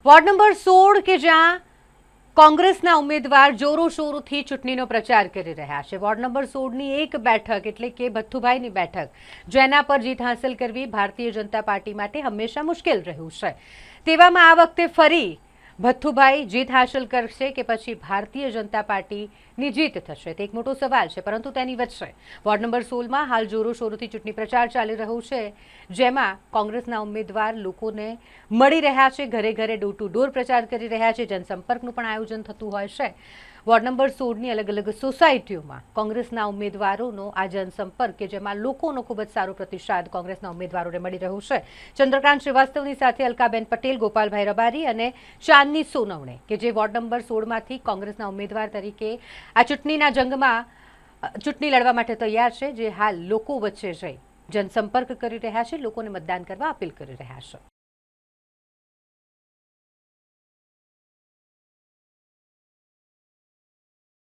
Ward number 16 કે જ્યાં કોંગ્રેસના ઉમેદવાર જોરોશોરોથી ચૂંટણીનો પ્રચાર કરી રહ્યા છે। વોર્ડ નંબર 16ની એક બેઠક એટલે કે ભથ્થુભાઈની બેઠક, જેના પર જીત હાંસલ કરવી ભારતીય જનતા પાર્ટી માટે હંમેશા મુશ્કેલ રહ્યું છે। તેવામાં આ વખતે ફરી ભથ્થુભાઈ જીત હાંસલ કરશે કે પછી ભારતીય જનતા પાર્ટીની જીત થશે, તે એક મોટો સવાલ છે। પરંતુ તેની વચ્ચે વોર્ડ નંબર 16માં હાલ જોરોશોરોથી ચૂંટણી પ્રચાર ચાલી રહ્યો છે, જેમાં કોંગ્રેસના ઉમેદવાર લોકોને મળી રહ્યા છે, ઘરે ઘરે ડોર ટુ ડોર પ્રચાર કરી રહ્યા છે, જનસંપર્કનું પણ આયોજન થતું હોય છે। વોર્ડ નંબર 16ની અલગ અલગ સોસાયટીઓમાં કોંગ્રેસના ઉમેદવારોનો આ જનસંપર્ક કે જેમાં લોકોનો ખૂબ જ સારો પ્રતિસાદ કોંગ્રેસના ઉમેદવારોને મળી રહ્યો છે। ચંદ્રકાંત શ્રીવાસ્તવની સાથે અલકાબેન પટેલ, ગોપાલભાઈ રબારી અને ચાંદની સોનવણે કે જે વોર્ડ નંબર 16માંથી કોંગ્રેસના ઉમેદવાર તરીકે આ ચૂંટણીના જંગમાં ચૂંટણી લડવા માટે તૈયાર છે, જે હાલ લોકો વચ્ચે જઈ જનસંપર્ક કરી રહ્યા છે, લોકોને મતદાન કરવા અપીલ કરી રહ્યા છે।